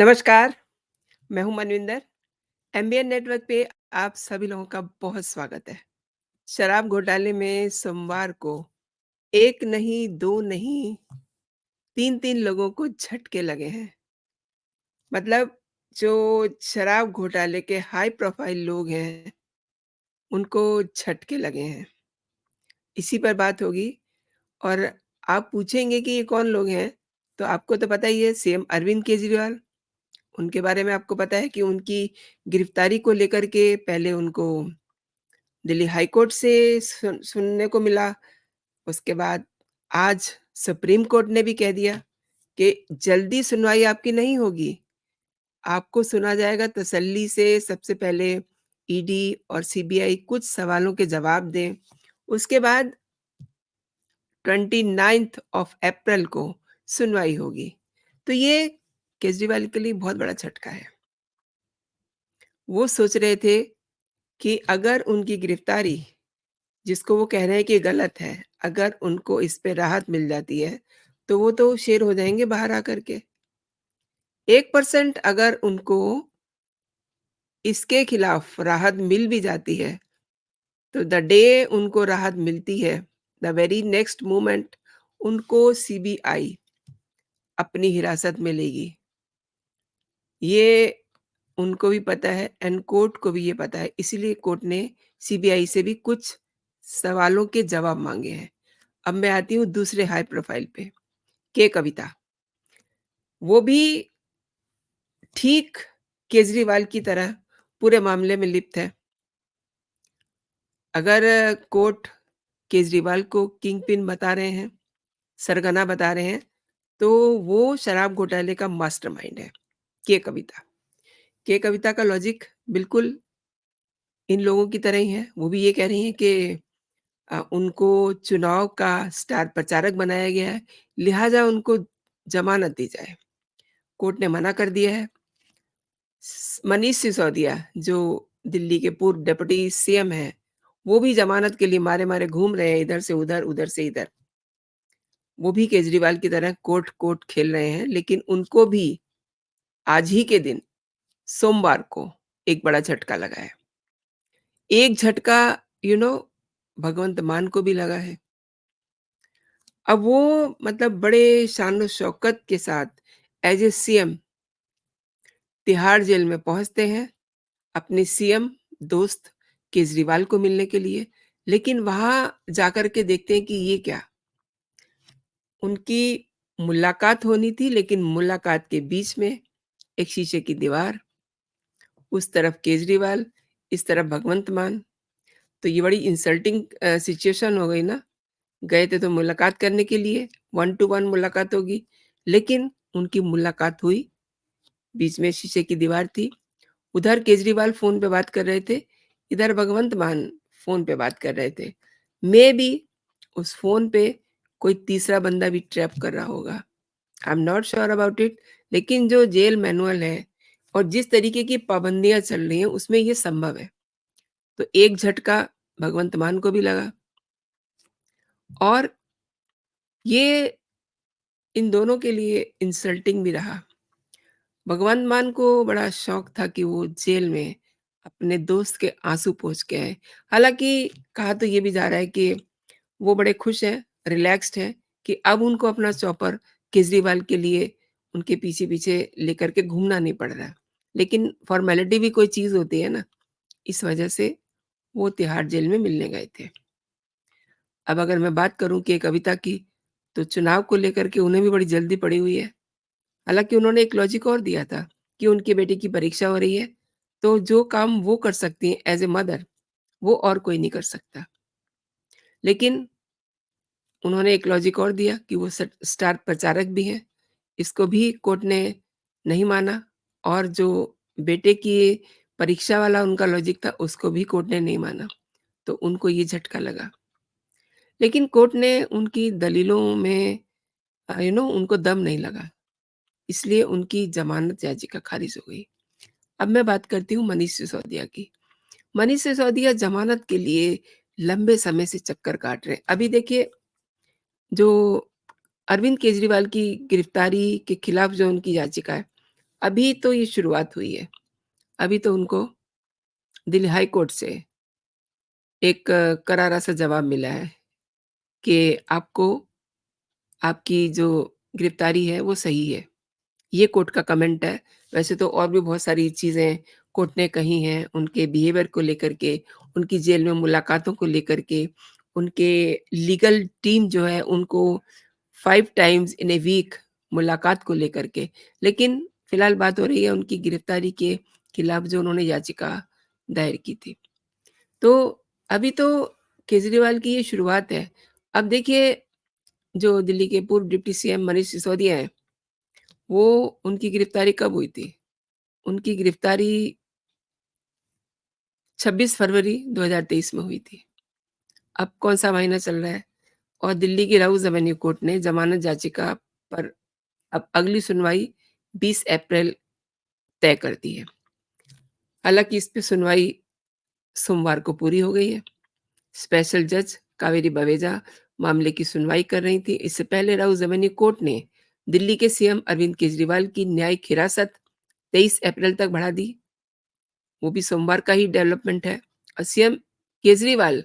नमस्कार, मैं हूँ मनविंदर। एमबीएन नेटवर्क पे आप सभी लोगों का बहुत स्वागत है। शराब घोटाले में सोमवार को 1 नहीं, 2 नहीं, 3-3 लोगों को झटके लगे हैं। मतलब जो शराब घोटाले के हाई प्रोफाइल लोग हैं, उनको झटके लगे हैं। इसी पर बात होगी और आप पूछेंगे कि ये कौन लोग हैं? तो आपको तो पता ही है सीएम अरविंद केजरीवाल। उनके बारे में आपको पता है कि उनकी गिरफ्तारी को लेकर के पहले उनको दिल्ली हाई कोर्ट से सुनने को मिला। उसके बाद आज सुप्रीम कोर्ट ने भी कह दिया कि जल्दी सुनवाई आपकी नहीं होगी। आपको सुना जाएगा तसल्ली से, सबसे पहले ईडी और सीबीआई कुछ सवालों के जवाब दें। उसके बाद 29th ऑफ अप्रैल को सुनवाई होगी। तो ये केजरीवाल के लिए बहुत बड़ा झटका है। वो सोच रहे थे कि अगर उनकी गिरफ्तारी, जिसको वो कह रहे हैं कि गलत है, अगर उनको इस पे राहत मिल जाती है, तो वो तो शेर हो जाएँगे बाहर आकर के। 1% अगर उनको इसके खिलाफ राहत मिल भी जाती है, तो द डे उनको राहत मिलती है, द वेरी नेक्स्ट मोमेंट उनको सीबीआई अपनी हिरासत में लेगी। ये उनको भी पता है एंड कोर्ट को भी ये पता है, इसीलिए कोर्ट ने सीबीआई से भी कुछ सवालों के जवाब माँगे हैं। अब मैं आती हूँ दूसरे हाई प्रोफाइल पे, के कविता। वो भी ठीक केजरीवाल की तरह पूरे मामले में लिप्त है। अगर कोर्ट केजरीवाल को किंग पिन बता रहे हैं, सरगना बता रहे हैं, तो वो शराब घोटाले का मास्टरमाइंड है, के कविता। के कविता का लॉजिक बिल्कुल इन लोगों की तरह ही है। वो भी ये कह रही हैं कि उनको चुनाव का स्टार प्रचारक बनाया गया है, लिहाजा उनको ज़मानत दी जाए। कोर्ट ने मना कर दिया है। मनीष सिसोदिया जो दिल्ली के पूर्व डिप्टी सीएम हैं, वो भी ज़मानत के लिए मारे-मारे घूम रहे हैं इधर से उधर, उधर से इधर। वो भी केजरीवाल की तरह कोर्ट-कोर्ट खेल रहे हैं, लेकिन उनको भी आज ही के दिन सोमवार को एक बड़ा झटका लगा है। एक झटका यू नो भगवंत मान को भी लगा है। अब वो मतलब बड़े शान-ओ-शौकत के साथ as a CM Tihar jail में पहुँचते हैं। अपने सीएम दोस्त केजरीवाल को मिलने के लिए, लेकिन वहाँ जाकर के देखते हैं कि ये क्या, उनकी मुलाकात होनी थी लेकिन मुलाकात के बीच में एक शीशे की दीवार, उस तरफ केजरीवाल, इस तरफ भगवंत मान। तो ये बड़ी इंसल्टिंग सिचुएशन हो गई ना। गए थे तो मुलाकात करने के लिए, वन टू वन मुलाकात होगी, लेकिन उनकी मुलाकात हुई, बीच में शीशे की दीवार थी। उधर केजरीवाल फ़ोन पे बात कर रहे थे, इधर भगवंत मान फ़ोन पे बात कर रहे थे। मेबी उस फ़ोन पे कोई तीसरा बंदा भी ट्रैप कर रहा होगा। I am not sure about it, लेकिन जो जेल मैनुअल है और जिस तरीके की पाबंदियाँ चल रही हैं, उसमें ये संभव है। तो एक झटका भगवंत मान को भी लगा और ये इन दोनों के लिए इंसल्टिंग भी रहा। भगवंत मान को बड़ा शौक था कि वो जेल में अपने दोस्त के आँसू पोंछ के आए। हालाँकि कहा तो ये भी जा रहा है कि वो बड़े खुश हैं, रिलैक्स्ड हैं कि अब उनको अपना चॉपर केजरीवाल के लिए उनके पीछे-पीछे लेकर के घूमना नहीं पड़ रहा है। लेकिन फ़ॉर्मेलिटी भी कोई चीज़ होती है ना, इस वजह से वो तिहाड़ जेल में मिलने गए थे। अब अगर मैं बात करूँ कि कविता की, तो चुनाव को लेकर के उन्हें भी बड़ी जल्दी पड़ी हुई है। हालाँकि उन्होंने एक लॉजिक और दिया था कि उनकी बेटी की परीक्षा हो रही है, तो जो काम वो कर सकती हैं एज़ ए मदर, वो और कोई नहीं कर सकता। लेकिन उन्होंने एक लॉजिक और दिया कि वो स्टार प्रचारक भी हैं, इसको भी कोर्ट ने नहीं माना और जो बेटे की परीक्षा वाला उनका लॉजिक था, उसको भी कोर्ट ने नहीं माना, तो उनको ये झटका लगा। लेकिन कोर्ट ने उनकी दलीलों में उनको दम नहीं लगा, इसलिए उनकी ज़मानत याचिका खारिज हो गई। अब मैं बात करती हूँ मनीष सिसोदिया की। मनीष सिसोदिया ज़मानत के लिए लंबे समय से चक्कर काट रहे हैं। अभी देखिए, जो अरविंद केजरीवाल की गिरफ्तारी के खिलाफ जो उनकी याचिका है, अभी तो ये शुरुआत हुई है। अभी तो उनको दिल्ली हाई कोर्ट से एक करारा-सा जवाब मिला है कि आपको आपकी जो गिरफ्तारी है वो सही है। ये कोर्ट का कमेंट है। वैसे तो और भी बहुत सारी चीज़ें कोर्ट ने कही हैं, उनके बिहेवियर को लेकर के, उनकी जेल में मुलाकातों को लेकर के, उनके लीगल टीम जो है उनको 5 टाइम्स इन अ वीक मुलाकात को लेकर के। लेकिन फिलहाल बात हो रही है उनकी गिरफ्तारी के खिलाफ जो उन्होंने याचिका दायर की थी। तो अभी तो केजरीवाल की ये शुरुआत है। अब देखिए जो दिल्ली के पूर्व डिप्टी सीएम मनीष सिसोदिया हैं, वो उनकी गिरफ्तारी कब हुई थी? उनकी गिरफ्तारी 26 फरवरी 2023 में हुई थी। अब कौन-सा महीना चल रहा है और दिल्ली की राउज़ एवेन्यू कोर्ट ने ज़मानत याचिका पर अब अगली सुनवाई 20 अप्रैल तय कर दी है। हालाँकि इस पे सुनवाई सोमवार को पूरी हो गई है। स्पेशल जज कावेरी बवेजा मामले की सुनवाई कर रही थी। इससे पहले राउज़ एवेन्यू कोर्ट ने दिल्ली के सीएम अरविंद केजरीवाल की न्यायिक हिरासत 23 अप्रैल तक बढ़ा दी। वो भी सोमवार का ही डेवलपमेंट है और सीएम केजरीवाल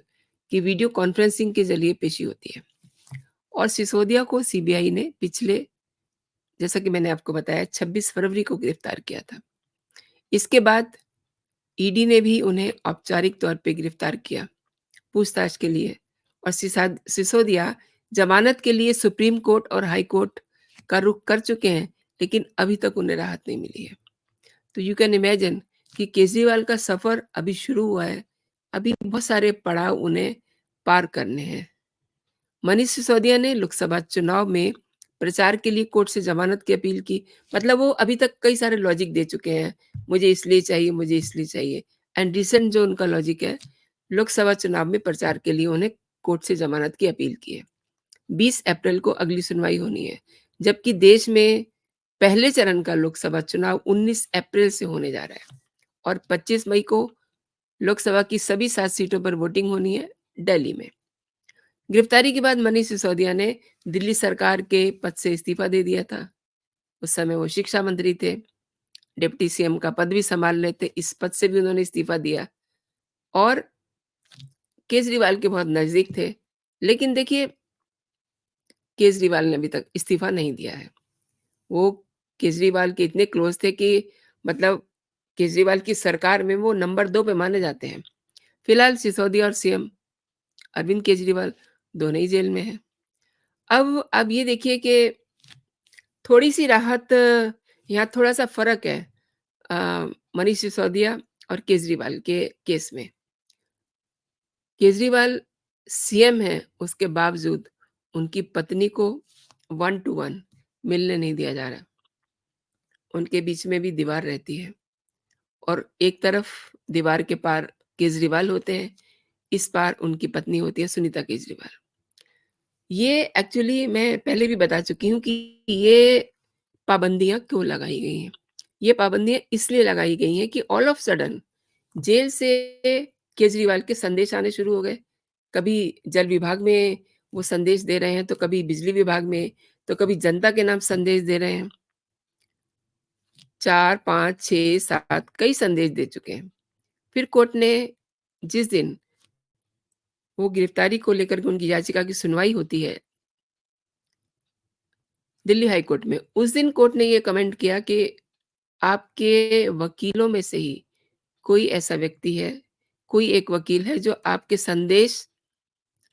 की वीडियो कॉन्फ्रेंसिंग के ज़रिए पेशी होती है और सिसोदिया को सीबीआई ने पिछले जैसा कि मैंने आपको बताया 26 फरवरी को गिरफ्तार किया था। इसके बाद ईडी ने भी उन्हें औपचारिक तौर पे गिरफ्तार किया, पूछताछ के लिए और सिसोदिया जमानत के लिए सुप्रीम कोर्ट और हाई कोर्ट का रुख कर चुके हैं, लेकिन अभी तक उन्हें राहत नहीं मिली है। तो यू कैन इमेजिन कि केजरीवाल का सफ़र अभी शुरू हुआ है, अभी बहुत सारे पड़ाव उन्हें पार करने हैं। मनीष सिसोदिया ने लोकसभा चुनाव में प्रचार के लिए कोर्ट से जमानत की अपील की। मतलब वो अभी तक कई सारे लॉजिक दे चुके हैं, मुझे इसलिए चाहिए, मुझे इसलिए चाहिए एंड रिसेंट जो उनका लॉजिक है, लोकसभा चुनाव में प्रचार के लिए उन्हें कोर्ट से जमानत की अपील की है। 20 अप्रैल को अगली सुनवाई होनी है, जबकि देश में पहले चरण का लोकसभा चुनाव 19 अप्रैल से होने जा रहा है और 25 मई को लोकसभा की सभी 7 सीटों पर वोटिंग होनी है दिल्ली में। गिरफ्तारी के बाद मनीष सिसोदिया ने दिल्ली सरकार के पद से इस्तीफा दे दिया था। उस समय वो शिक्षा मंत्री थे, डिप्टी सीएम का पद भी सँभाल रहे थे, इस पद से भी उन्होंने इस्तीफा दिया और केजरीवाल के बहुत नज़दीक थे। लेकिन देखिए, केजरीवाल ने अभी तक इस्तीफा नहीं दिया है। वो केजरीवाल के इतने क्लोज़ थे कि मतलब केजरीवाल की सरकार में वो नंबर 2 पे माने जाते हैं। फिलहाल सिसोदिया और सीएम अरविंद केजरीवाल दोनों ही जेल में हैं। अब ये देखिए कि थोड़ी-सी राहत यहाँ थोड़ा-सा फ़र्क है मनीष सिसोदिया और केजरीवाल के केस में। केजरीवाल सीएम हैं, उसके बावजूद उनकी पत्नी को 1 टू 1 मिलने नहीं दिया जा रहा। उनके बीच में भी दीवार रहती है और एक तरफ दीवार के पार केजरीवाल होते हैं, इस पार उनकी पत्नी होती है सुनीता केजरीवाल। ये एक्चुअली मैं पहले भी बता चुकी हूँ कि ये पाबंदियाँ क्यों लगाई गई हैं। ये पाबंदियाँ इसलिए लगाई गई हैं कि ऑल ऑफ सडन जेल से केजरीवाल के संदेश आने शुरू हो गए। कभी जल विभाग में वो संदेश दे रहे हैं, तो कभी बिजली विभाग में, तो कभी जनता के नाम संदेश दे रहे हैं। 4, 5, 6, 7 कई संदेश दे चुके हैं। फिर कोर्ट ने जिस दिन वो गिरफ्तारी को लेकर के उनकी याचिका की सुनवाई होती है दिल्ली हाई कोर्ट में, उस दिन कोर्ट ने ये कमेंट किया कि आपके वकीलों में से ही कोई ऐसा व्यक्ति है, कोई एक वकील है जो आपके संदेश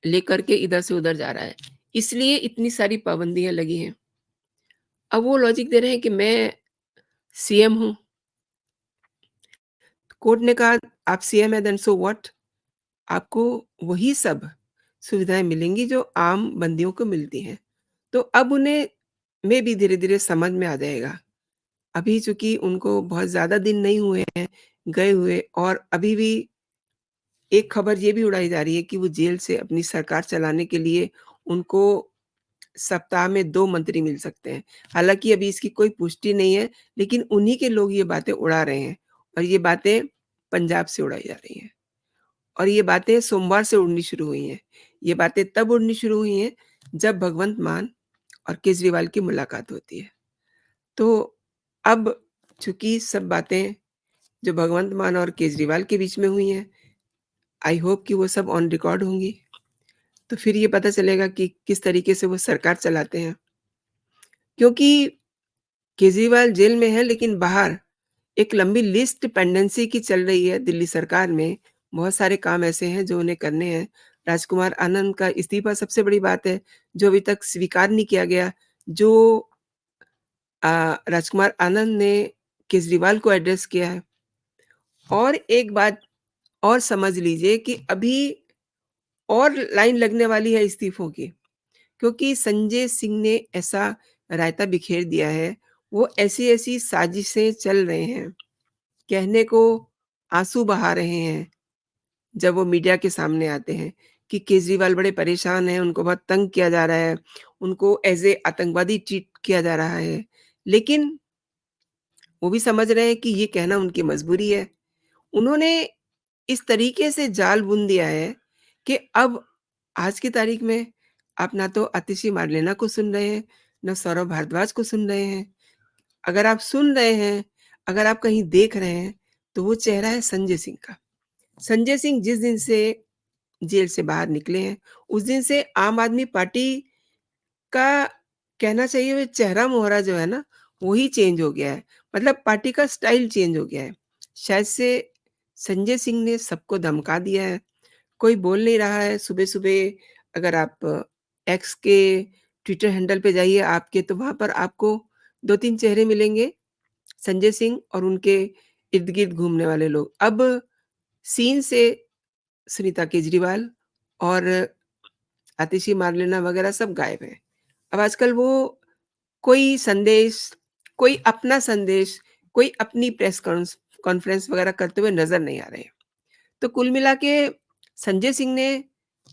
लेकर के इधर से उधर जा रहा है। इसलिए इतनी सारी पाबंदियाँ लगी हैं। अब वो लॉजिक दे रहे हैं कि मैं सीएम हूँ। कोर्ट ने कहा आप सीएम हैं देन सो व्हाट? आपको वही सब सुविधाएँ मिलेंगी जो आम बंदियों को मिलती हैं। तो अब उन्हें मेबी धीरे-धीरे समझ में आ जाएगा। अभी चूँकि उनको बहुत ज़्यादा दिन नहीं हुए हैं गए हुए और अभी भी एक खबर ये भी उड़ाई जा रही है कि वो जेल से अपनी सरकार चलाने के लिए उनको सप्ताह में 2 मंत्री मिल सकते हैं। हालाँकि अभी इसकी कोई पुष्टि नहीं है, लेकिन उन्हीं के लोग ये बातें उड़ा रहे हैं और ये बातें पंजाब से उड़ाई जा रही हैं और ये बातें सोमवार से उड़नी शुरू हुई हैं। ये बातें तब उड़नी शुरू हुई हैं, जब भगवंत मान और केजरीवाल की मुलाकात होती है। तो अब चूँकि सब बातें जो भगवंत मान और केजरीवाल के बीच में हुई हैं, आई होप कि वो सब ऑन रिकॉर्ड होंगी। तो फिर ये पता चलेगा कि किस तरीके से वो सरकार चलाते हैं। क्योंकि केजरीवाल जेल में है लेकिन बाहर एक लंबी लिस्ट पेंडेंसी की चल रही है दिल्ली सरकार में। बहुत सारे काम ऐसे हैं जो उन्हें करने हैं। राजकुमार आनंद का इस्तीफ़ा सबसे बड़ी बात है, जो अभी तक स्वीकार नहीं किया गया। जो राजकुमार आनंद ने केजरीवाल को एड्रेस किया है। और एक बात और समझ लीजिए कि अभी और लाइन लगने वाली है इस्तीफ़ों की, क्योंकि संजय सिंह ने ऐसा रायता बिखेर दिया है, वो ऐसी-ऐसी साजिशें चल रहे हैं, कहने को आँसू बहा रहे हैं, जब वो मीडिया के सामने आते हैं कि केजरीवाल बड़े परेशान हैं, उनको बहुत तंग किया जा रहा है, उनको ऐज़ ए आतंकवादी ट्रीट किया जा रहा है। लेकिन वो भी समझ रहे हैं कि ये कहना उनकी मजबूरी है। उन्होंने इस तरीके से जाल बुन दिया है कि अब आज की तारीख में आप ना तो आतिशी मार्लेना को सुन रहे हैं, ना सौरभ भारद्वाज को सुन रहे हैं। अगर आप सुन रहे हैं, अगर आप कहीं देख रहे हैं, तो वो चेहरा है संजय सिंह का। संजय सिंह जिस दिन से जेल से बाहर निकले हैं, उस दिन से आम आदमी पार्टी का कहना चाहिए वो चेहरा-मोहरा जो है ना, वो ही चेंज हो गया है। मतलब पार्टी का स्टाइल चेंज हो गया है। शायद से संजय सिंह ने सबको धमका दिया है। कोई बोल नहीं रहा है। सुबह-सुबह अगर आप एक्स के ट्विटर हैंडल पे जाइए आपके, तो वहाँ पर आपको 2-3 चेहरे मिलेंगे, संजय सिंह और उनके इर्द-गिर्द घूमने वाले लोग। अब सीन से सुनीता केजरीवाल और आतिशी मार्लेना वगैरह सब गायब हैं। अब आजकल वो कोई संदेश, कोई अपना संदेश, कोई अपनी प्रेस कॉन्फ्रेंस वगैरह करते हुए नज़र नहीं आ रहे हैं। तो कुल मिला के संजय सिंह ने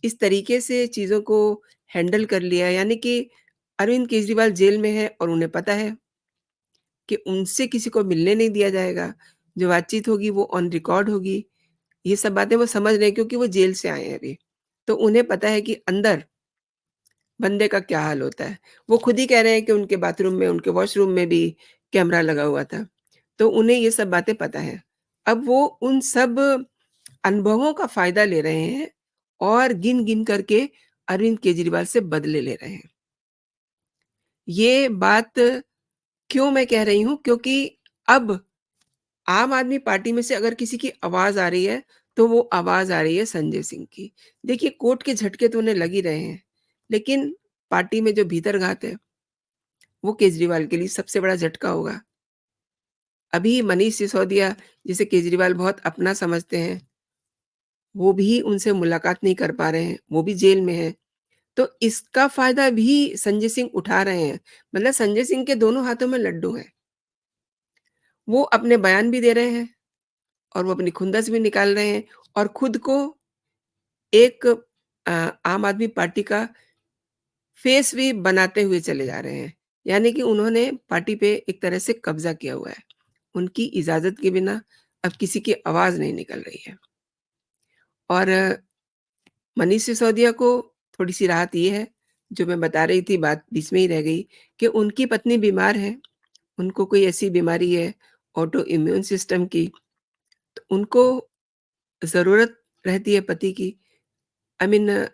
इस तरीके से चीज़ों को हैंडल कर लिया है, यानी कि अरविंद केजरीवाल जेल में है और उन्हें पता है कि उनसे किसी को मिलने नहीं दिया जाएगा। जो बातचीत होगी वो ऑन रिकॉर्ड होगी। ये सब बातें वो समझ रहे हैं क्योंकि वो जेल से आए हैं अभी। तो उन्हें पता है कि अंदर बंदे का क्या हाल होता है। वो खुद ही कह रहे हैं कि उनके बाथरूम में, उनके वॉशरूम में भी कैमरा लगा हुआ था। तो उन्हें ये सब बातें पता हैं। अब वो उन सब अनुभवों का फ़ायदा ले रहे हैं और गिन-गिन करके अरविंद केजरीवाल से बदले ले रहे हैं। ये बात क्यों मैं कह रही हूँ? क्योंकि अब आम आदमी पार्टी में से अगर किसी की आवाज़ आ रही है, तो वो आवाज़ आ रही है संजय सिंह की। देखिए कोर्ट के झटके तो उन्हें लग ही रहे हैं, लेकिन पार्टी में जो भीतरघात है, वो केजरीवाल के लिए सबसे बड़ा झटका होगा। अभी मनीष सिसोदिया, जिसे केजरीवाल बहुत अपना समझते हैं, वो भी उनसे मुलाकात नहीं कर पा रहे हैं, वो भी जेल में हैं। तो इसका फ़ायदा भी संजय सिंह उठा रहे हैं। मतलब संजय सिंह के दोनों हाथों में लड्डू हैं। वो अपने बयान भी दे रहे हैं और वो अपनी खुंदस भी निकाल रहे हैं और खुद को एक आम आदमी पार्टी का फेस भी बनाते हुए चले जा रहे हैं। यानी कि उन्होंने पार्टी पे एक तरह से कब्ज़ा किया हुआ है। उनकी इजाज़त के बिना अब किसी की आवाज़ नहीं निकल रही है। और मनीष सिसोदिया को थोड़ी-सी राहत ये है, जो मैं बता रही थी, बात बीच में ही रह गई, कि उनकी पत्नी बीमार है, उनको कोई ऐसी बीमारी है ऑटो इम्यून सिस्टम की, तो उनको ज़रूरत रहती है पति की। आई मीन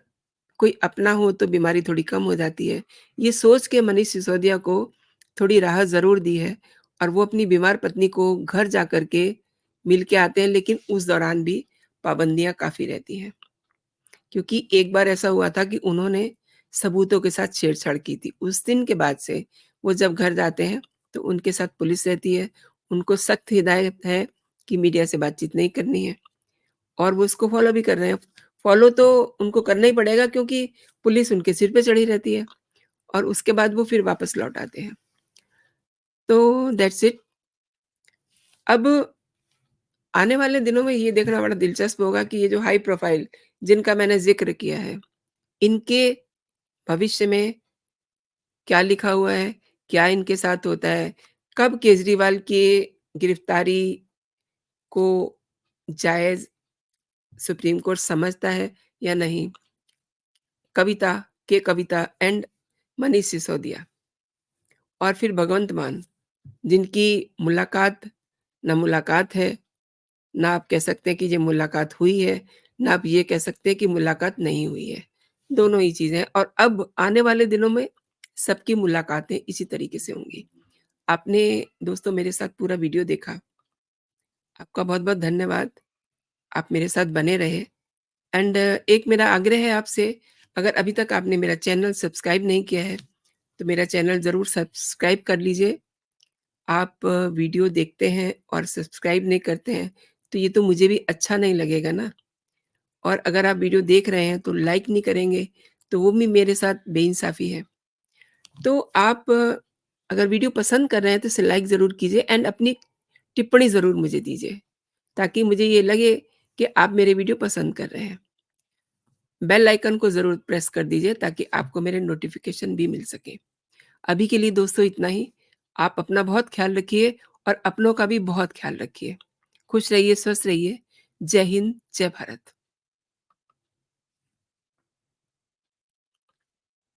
कोई अपना हो तो बीमारी थोड़ी कम हो जाती है। ये सोच के मनीष सिसोदिया को थोड़ी राहत ज़रूर दी है और वो अपनी बीमार पत्नी को घर जा कर के मिल के आते हैं, लेकिन उस दौरान भी पाबंदियाँ काफ़ी रहती हैं। क्योंकि एक बार ऐसा हुआ था कि उन्होंने सबूतों के साथ छेड़छाड़ की थी। उस दिन के बाद से वो जब घर जाते हैं, तो उनके साथ पुलिस रहती है। उनको सख्त हिदायत है कि मीडिया से बातचीत नहीं करनी है और वो इसको फ़ॉलो भी कर रहे हैं। फ़ॉलो तो उनको करना ही पड़ेगा क्योंकि पुलिस उनके सिर पे चढ़ी रहती है और उसके बाद वो फिर वापस लौट आते हैं। तो दैट्स इट। अब आने वाले दिनों में ये देखना बड़ा दिलचस्प होगा कि ये जो हाई प्रोफ़ाइल जिनका मैंने ज़िक्र किया है, इनके भविष्य में क्या लिखा हुआ है? क्या इनके साथ होता है? कब केजरीवाल की गिरफ्तारी को जायज़ सुप्रीम कोर्ट समझता है या नहीं? कविता के कविता एंड मनीष सिसोदिया और फिर भगवंत मान। जिनकी मुलाकात ना मुलाकात है, ना आप कह सकते हैं कि ये मुलाकात हुई है, ना आप ये कह सकते हैं कि मुलाकात नहीं हुई है। दोनों ही चीज़ें हैं और अब आने वाले दिनों में सबकी मुलाकातें इसी तरीके से होंगी। आपने दोस्तों मेरे साथ पूरा वीडियो देखा, आपका बहुत-बहुत धन्यवाद। आप मेरे साथ बने रहे एंड एक मेरा आग्रह है आपसे, अगर अभी तक आपने मेरा चैनल सब्सक्राइब नहीं किया है, तो मेरा चैनल ज़रूर सब्सक्राइब कर लीजिए। आप वीडियो देखते हैं और सब्सक्राइब नहीं करते हैं, तो ये तो मुझे भी अच्छा नहीं लगेगा ना। और अगर आप वीडियो देख रहे हैं तो लाइक नहीं करेंगे, तो वो भी मेरे साथ बेइंसाफ़ी है। तो आप अगर वीडियो पसंद कर रहे हैं तो इसे लाइक ज़रूर कीजिए एंड अपनी टिप्पणी ज़रूर मुझे दीजिए, ताकि मुझे ये लगे कि आप मेरे वीडियो पसंद कर रहे हैं। बेल आइकन को ज़रूर प्रेस कर दीजिए ताकि आपको मेरे नोटिफ़िकेशन भी मिल सकें। अभी के लिए दोस्तों इतना ही। आप अपना बहुत ख़्याल रखिए और अपनों का भी बहुत ख़्याल रखिए। खुश रहिए, स्वस्थ रहिए। जय हिंद, जय भारत।